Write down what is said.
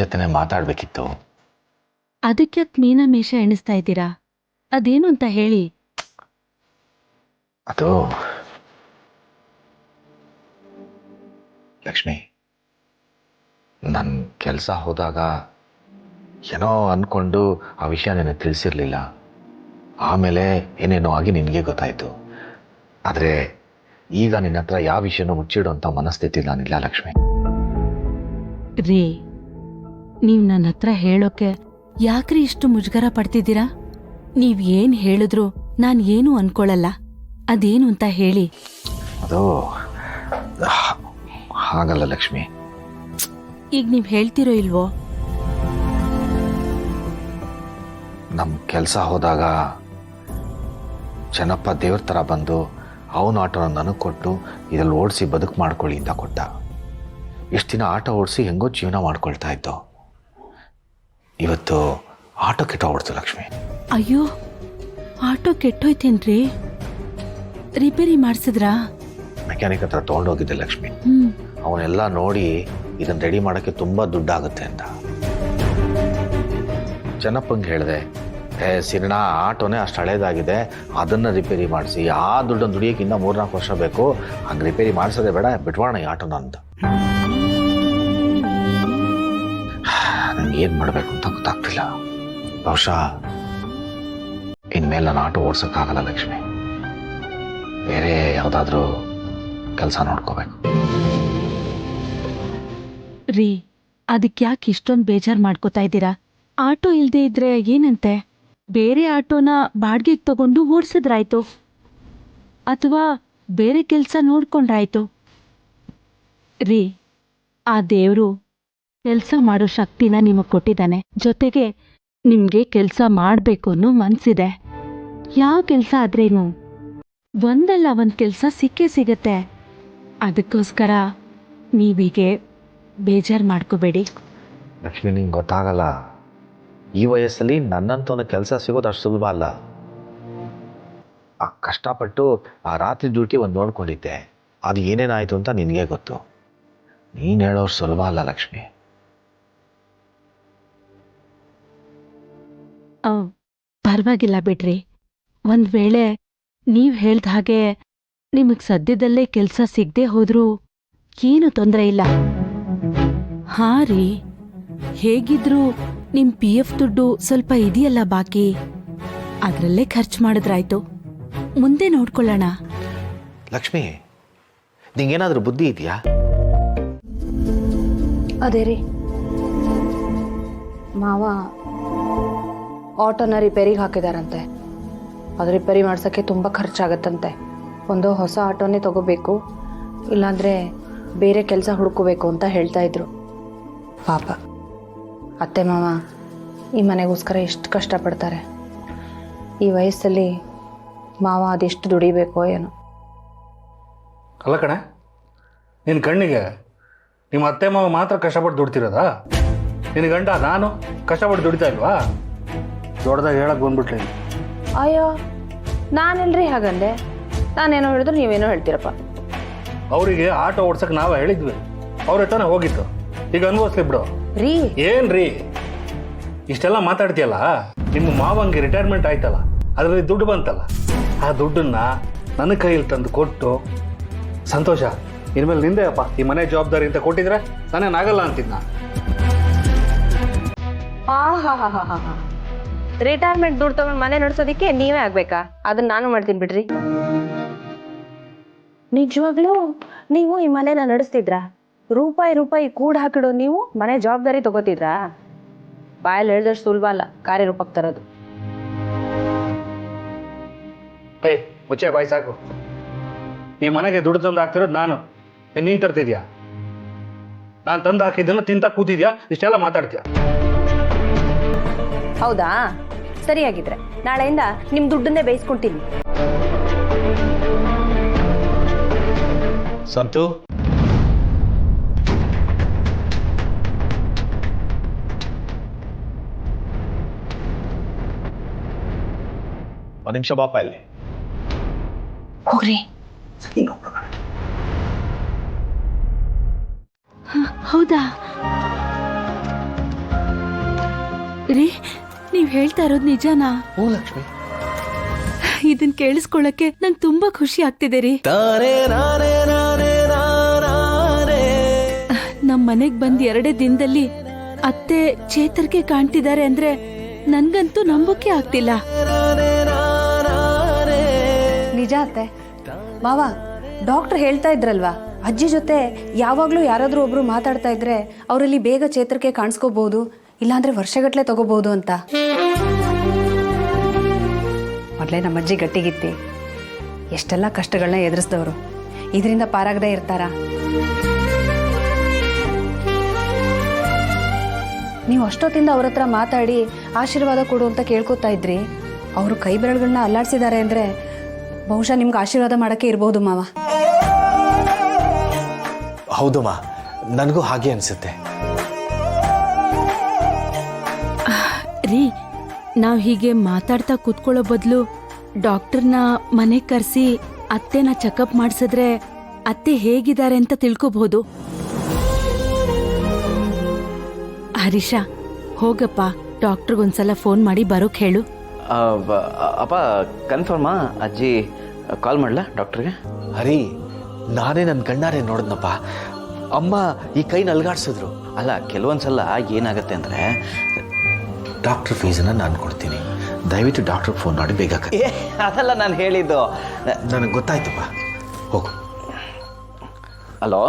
ಜೊತೆನೆ ಮಾತಾಡಬೇಕಿತ್ತು. ಅದಕ್ಕೆ ಮೀನಮೇಷ ಎಣಿಸ್ತಾ ಇದ್ದೀರಾ? ಅದೇನು ಅಂತ ಹೇಳಿ. ಅದು ಲಕ್ಷ್ಮಿ, ನನ್ನ ಕೆಲಸ ಹೋದಾಗ ಏನೋ ಅಂದ್ಕೊಂಡು ಆ ವಿಷಯ ನನಗೆ ತಿಳಿಸಿರಲಿಲ್ಲ. ಆಮೇಲೆ ಏನೇನೋ ಆಗಿ ನಿನಗೆ ಗೊತ್ತಾಯಿತು. ಆದರೆ ಈಗ ನಿನ್ನ ಹತ್ರ ಯಾವ ವಿಷಯನೂ ಮುಚ್ಚಿಡುವಂಥ ಮನಸ್ಥಿತಿ ನಾನಿಲ್ಲ ಲಕ್ಷ್ಮಿ. ರೀ, ನೀವು ನನ್ನ ಹತ್ರ ಹೇಳೋಕೆ ಯಾಕ್ರಿ ಇಷ್ಟು ಮುಜುಗರ ಪಡ್ತಿದ್ದೀರಾ? ನೀವ್ ಏನ್ ಹೇಳಿದ್ರು ನಾನು ಏನು ಅನ್ಕೊಳ್ಳಲ್ಲ. ಅದೇನು ಅಂತ ಹೇಳಿ. ಅದು ಹಾಗಲ್ಲ ಲಕ್ಷ್ಮಿ. ಈಗ ನೀವ್ ಹೇಳ್ತಿರೋ ಇಲ್ವೋ? ನಮ್ಮ ಕೆಲಸ ಹೋದಾಗ ಚೆನ್ನಪ್ಪ ದೇವ್ರ ಥರ ಬಂದು ಅವನ ಆಟೋನ ನನಗೆ ಕೊಟ್ಟು ಇದರಲ್ಲಿ ಓಡಿಸಿ ಬದುಕು ಮಾಡ್ಕೊಳ್ಳಿ ಅಂತ ಕೊಟ್ಟ. ಇಷ್ಟು ದಿನ ಆಟೋ ಓಡಿಸಿ ಹೆಂಗೋ ಜೀವನ ಮಾಡ್ಕೊಳ್ತಾ ಇದ್ದೋ. ಇವತ್ತು ಆಟೋ ಕೆಟ್ಟೋಗ್ಬಿಡ್ತು ಲಕ್ಷ್ಮಿ. ಅಯ್ಯೋ, ಆಟೋ ಕೆಟ್ಟೋಯ್ತೇನ್ರಿ? ರಿಪೇರಿ ಮಾಡಿಸಿದ್ರಾ? ಮೆಕ್ಯಾನಿಕ್ ಹತ್ರ ತೊಗೊಂಡೋಗಿದ್ದೆ ಲಕ್ಷ್ಮಿ. ಅವನೆಲ್ಲ ನೋಡಿ ಇದನ್ನು ರೆಡಿ ಮಾಡೋಕ್ಕೆ ತುಂಬ ದುಡ್ಡಾಗುತ್ತೆ ಅಂತ. ಚೆನ್ನಪ್ಪಂಗೆ ಹೇಳಿದೆ, ಸಿರಣ ಆಟೋನೇ ಅಷ್ಟು ಹಳೇದಾಗಿದೆ, ಅದನ್ನು ರಿಪೇರಿ ಮಾಡಿಸಿ, ಆ ದುಡ್ಡನ್ನು ದುಡಿಯೋಕ್ಕಿಂತ 3-4 ವರ್ಷ ಬೇಕು, ಹಂಗೆ ರಿಪೇರಿ ಮಾಡಿಸೋದೇ ಬೇಡ, ಬಿಟ್ವಾಣ ಈ ಆಟೋನ ಅಂತ. ನಂಗೆ ಏನು ಮಾಡಬೇಕು ಅಂತ ಗೊತ್ತಾಗ್ತಿಲ್ಲ. ಬಹುಶಃ ಇನ್ಮೇಲೆ ನಾನು ಆಟೋ ಓಡ್ಸೋಕ್ಕಾಗಲ್ಲ ಲಕ್ಷ್ಮಿ. ಬೇರೆ ಯಾವುದಾದ್ರೂ ಕೆಲಸ ನೋಡ್ಕೋಬೇಕು. ರೀ, ಅದಕ್ಕೆ ಯಾಕೆ ಇಷ್ಟೊಂದು ಬೇಜಾರು ಮಾಡ್ಕೋತಾ ಇದ್ದೀರಾ? ಆಟೋ ಇಲ್ದೇ ಇದ್ರೆ ಏನಂತೆ? ಬೇರೆ ಆಟೋನ ಬಾಡಿಗೆಗೆ ತಗೊಂಡು ಓಡಿಸಿದ್ರಾಯ್ತು, ಅಥವಾ ಬೇರೆ ಕೆಲಸ ನೋಡ್ಕೊಂಡ್ರಾಯ್ತು. ರೀ, ಆ ದೇವರು ಕೆಲಸ ಮಾಡೋ ಶಕ್ತಿನ ನಿಮಗೆ ಕೊಟ್ಟಿದ್ದಾನೆ. ಜೊತೆಗೆ ನಿಮಗೆ ಕೆಲಸ ಮಾಡಬೇಕು ಅನ್ನೋ ಮನಸ್ಸಿದೆ. ಯಾವ ಕೆಲಸ ಆದ್ರೇನು ಒಂದಲ್ಲ ಒಂದು ಕೆಲಸ ಸಿಕ್ಕೇ ಸಿಗತ್ತೆ. ಅದಕ್ಕೋಸ್ಕರ ನೀವೀಗೆ ಬೇಜಾರು ಮಾಡ್ಕೋಬೇಡಿ. ಲಕ್ಷ್ಮಿ, ನಿಂಗೆ ಗೊತ್ತಾಗಲ್ಲ, ಈ ವಯಸ್ಸಲ್ಲಿ ನನ್ನಂತವನ ಕೆಲಸ ಸಿಗೋದು ಅಷ್ಟು ಸುಲಭ ಅಲ್ಲ. ಆ ಕಷ್ಟಪಟ್ಟು ಆ ರಾತ್ರಿ ಡ್ಯೂಟಿ ಒಂದು ನೋಡ್ಕೊಂಡಿದ್ದೆ, ಅದು ಏನೇನಾಯಿತು ಅಂತ ನಿನಗೆ ಗೊತ್ತು. ನೀನು ಹೇಳೋರು ಸುಲಭ ಅಲ್ಲ ಲಕ್ಷ್ಮಿ. ಪರವಾಗಿಲ್ಲ ಬಿಡ್ರಿ. ಒಂದು ವೇಳೆ ನೀವು ಹೇಳ್ದ ಹಾಗೆ ನಿಮಗೆ ಸದ್ಯದಲ್ಲೇ ಕೆಲಸ ಸಿಗದೆ ಹೋದ್ರೂ ಏನು ತೊಂದರೆ ಇಲ್ಲ. ಹಾ ರೀ, ಹೇಗಿದ್ರು ನಿಮ್ PF ದುಡ್ಡು ಸ್ವಲ್ಪ ಇದೆಯಲ್ಲ ಬಾಕಿ, ಅದರಲ್ಲೇ ಖರ್ಚು ಮಾಡಿದ್ರಾಯ್ತು. ಮುಂದೆ ನೋಡ್ಕೊಳ್ಳೋಣ. ಲಕ್ಷ್ಮಿ, ನಿಂಗೇನಾದ್ರೂ ಬುದ್ಧಿ ಇದೆಯಾ? ಅದೇ ರೀ, ಮಾವ ಆಟೋನ ರಿಪೇರಿಗೆ ಹಾಕಿದಾರಂತೆ. ಅದು ರಿಪೇರಿ ಮಾಡ್ಸೋಕ್ಕೆ ತುಂಬ ಖರ್ಚಾಗತ್ತಂತೆ. ಒಂದು ಹೊಸ ಆಟೋನೇ ತಗೋಬೇಕು, ಇಲ್ಲಾಂದರೆ ಬೇರೆ ಕೆಲಸ ಹುಡ್ಕೋಬೇಕು ಅಂತ ಹೇಳ್ತಾ ಇದ್ರು. ಪಾಪ ಅತ್ತೆ ಮಾವ ಈ ಮನೆಗೋಸ್ಕರ ಎಷ್ಟು ಕಷ್ಟಪಡ್ತಾರೆ. ಈ ವಯಸ್ಸಲ್ಲಿ ಮಾವ ಅದೆಷ್ಟು ದುಡಿಬೇಕೋ ಏನೋ. ಅಲ್ಲ ಕಣೆ, ನಿನ್ನ ಕಣ್ಣಿಗೆ ನಿಮ್ಮ ಅತ್ತೆ ಮಾವ ಮಾತ್ರ ಕಷ್ಟಪಟ್ಟು ದುಡ್ತಿರೋದಾ? ನಿನ್ನ ಗಂಡ ನಾನು ಕಷ್ಟಪಟ್ಟು ದುಡಿತಾ ಇಲ್ವಾ? ದೊಡ್ಡದಾಗಿ ಹೇಳಕ್ಕೆ ಬಂದ್ಬಿಟ್ಲಿ. ಅಯ್ಯೋ, ನಾನೆಲ್ರಿ ಹಾಗಂದೆ? ನಾನೇನೋ ಹೇಳಿದ್ರು ನೀವೇನೋ ಹೇಳ್ತೀರಪ್ಪ. ಅವರಿಗೆ ಆಟೋ ಓಡ್ಸಕ್ಕೆ ನಾವೇ ಹೇಳಿದ್ವಿ, ಅವ್ರ ತಾನೇ ಹೋಗಿತ್ತು. ಈಗ ಅನುಭವಿಸ್ಲಿ ಬಿಡು. ರೀ ಏನ್ರಿ ಇಷ್ಟೆಲ್ಲ ಮಾತಾಡ್ತೀಯಲ್ಲ? ನಿಮ್ಮ ಮಾವಂಗೆ ರಿಟೈರ್ಮೆಂಟ್ ಆಯ್ತಲ್ಲ, ಅದರಲ್ಲಿ ದುಡ್ಡು ಬಂತಲ್ಲ, ಆ ದುಡ್ಡನ್ನ ನನ್ನ ಕೈಯಲ್ಲಿ ತಂದು ಕೊಟ್ಟು ಸಂತೋಷ, ಇನ್ಮೇಲೆ ನಿಂದೆ ಅಪ್ಪ ಈ ಮನೆ ಜವಾಬ್ದಾರಿ ಅಂತ ಕೊಟ್ಟಿದ್ರೆ ನಾನೇನಾಗಲ್ಲ ಅಂತಿದ್ನ. ರಿಟೈರ್ಮೆಂಟ್ ದುಡ್ಡು ತಗೊಂಡು ಮನೆ ನಡೆಸೋದಕ್ಕೆ ನೀವೇ ಆಗ್ಬೇಕಾ? ಅದನ್ನ ನಾನು ಮಾಡ್ತೀನಿ ಬಿಡ್ರಿ. ನಿಜವಾಗ್ಲೂ ನೀವು ಈ ಮನೆನ ನಡೆಸ್ತಿದ್ರಾ? ರೂಪಾಯಿ ಕೂಡ ಹಾಕಿಡೋ ನೀವು ಮನೆ ಜವಾಬ್ದಾರಿ ತಗೋತಿದ್ರಾ? ಬಾಯಲ್ಲಿ ಹೇಳಿದಷ್ಟು ಸುಲಭ ಅಲ್ಲ ಕಾರ್ಯರೂಪಕ್ಕೆ ತರೋದು. ಮುಚ್ಚೆ ಬಾಯ್ ಸಾಕು. ಈ ಮನೆಗೆ ದುಡ್ಡು ತಂದು ಹಾಕ್ತಿರೋದು ನಾನು, ನೀನ್ ತರ್ತಿದ್ಯಾ? ನಾನು ತಂದು ಹಾಕಿದ್ದನ್ನು ತಿಂತ ಕೂತಿದ್ಯಾ? ಇಷ್ಟೆಲ್ಲ ಮಾತಾಡ್ತೀಯಾ? ಹೌದಾ? ಸರಿಯಾಗಿದ್ರೆ ನಾಳೆಯಿಂದ ನಿಮ್ ದುಡ್ಡನ್ನೇ ಬೇಯಿಸ್ಕೊಂತೀನಿ. ಸಂತು, ಒಂದು ನಿಮಿಷ ಬಾಪ ಇಲ್ಲಿ. ಹೋಗ್ರಿ. ಹೌದಾ? ರೀ ನೀವ್ ಹೇಳ್ತಾ ಇರೋದು ನಿಜನಾ? ಹ್ಞೂ ಲಕ್ಷ್ಮಿ. ಇದನ್ ಕೇಳಿಸ್ಕೊಳ್ಳಕ್ಕೆ ನಂಗೆ ತುಂಬಾ ಖುಷಿ ಆಗ್ತಿದೆ ರೀ. ನಮ್ ಮನೆಗ್ ಬಂದ್ 2 ದಿನದಲ್ಲಿ ಅತ್ತೆ ಚೇತರ್ಗೆ ಕಾಣ್ತಿದ್ದಾರೆ ಅಂದ್ರೆ ನನ್ಗಂತೂ ನಂಬೋಕೆ ಆಗ್ತಿಲ್ಲ. ನಿಜ ಅತ್ತೆ. ಮಾವ, ಡಾಕ್ಟರ್ ಹೇಳ್ತಾ ಇದ್ರಲ್ವಾ, ಅಜ್ಜಿ ಜೊತೆ ಯಾವಾಗಲೂ ಯಾರಾದರೂ ಒಬ್ರು ಮಾತಾಡ್ತಾ ಇದ್ರೆ ಅವರಲ್ಲಿ ಬೇಗ ಚೇತರಿಕೆ ಕಾಣಿಸ್ಕೋಬಹುದು, ಇಲ್ಲಾಂದ್ರೆ ವರ್ಷಗಟ್ಟಲೆ ತಗೋಬಹುದು ಅಂತ. ಮೊದಲೇ ನಮ್ಮ ಅಜ್ಜಿ ಗಟ್ಟಿಗಿತ್ತಿ, ಎಷ್ಟೆಲ್ಲ ಕಷ್ಟಗಳನ್ನ ಎದುರಿಸಿದವರು, ಇದರಿಂದ ಪಾರಾಗದೇ ಇರ್ತಾರಾ? ನೀವು ಅಷ್ಟೊತ್ತಿಂದ ಅವ್ರ ಹತ್ರ ಮಾತಾಡಿ ಆಶೀರ್ವಾದ ಕೊಡು ಅಂತ ಕೇಳ್ಕೊತಾ ಇದ್ರಿ. ಅವರು ಕೈ ಬೆರಳುಗಳನ್ನ ಅಲ್ಲಾಡ್ಸಿದ್ದಾರೆ ಅಂದರೆ ಬಹುಶಃ ನಿಮ್ಗೆ ಆಶೀರ್ವಾದ ಮಾಡೋಕ್ಕೆ ಇರ್ಬೋದು ಮಾವ. ಹೌದಮ್ಮ, ನನಗೂ ಹಾಗೆ ಅನಿಸುತ್ತೆ. ರೀ ನಾವ್ ಹೀಗೆ ಮಾತಾಡ್ತಾ ಕೂತ್ಕೊಳ್ಳೋ ಬದಲು ಡಾಕ್ಟರ್ನ ಮನೆಗ್ ಕರ್ಸಿ ಅತ್ತೆನ ಚೆಕಪ್ ಮಾಡಿಸಿದ್ರೆ ಅತ್ತೆ ಹೇಗಿದ್ದಾರೆ ಅಂತ ತಿಳ್ಕೊಬಹುದು. ಹರೀಶ, ಹೋಗಪ್ಪ, ಡಾಕ್ಟರ್ಗೊಂದ್ಸಲ ಫೋನ್ ಮಾಡಿ ಬರೋಕ್ ಹೇಳು. ಅಪ್ಪ ಕನ್ಫರ್ಮಾ? ಅಜ್ಜಿ ಕಾಲ್ ಮಾಡಲಾ ಡಾಕ್ಟ್ರಿಗೆ? ಹರಿ, ನಾನೇ ನನ್ನ ಕಣ್ಣಾರೆ ನೋಡಿದ್ನಪ್ಪ. ಅಮ್ಮ ಈ ಕೈ ನಲ್ಗಾಡ್ಸಿದ್ರು. ಅಲ್ಲ, ಕೆಲವೊಂದ್ಸಲ ಏನಾಗುತ್ತೆ ಅಂದರೆ, ಡಾಕ್ಟರ್ ಫೀಸನ್ನು ನಾನು ಕೊಡ್ತೀನಿ, ದಯವಿಟ್ಟು ಡಾಕ್ಟ್ರಿಗೆ ಫೋನ್ ಮಾಡಿ ಬೇಗ ಅದಲ್ಲ ನಾನು ಹೇಳಿದ್ದು. ನನಗೆ ಗೊತ್ತಾಯ್ತಪ್ಪ, ಹೋಗು. ಹಲೋ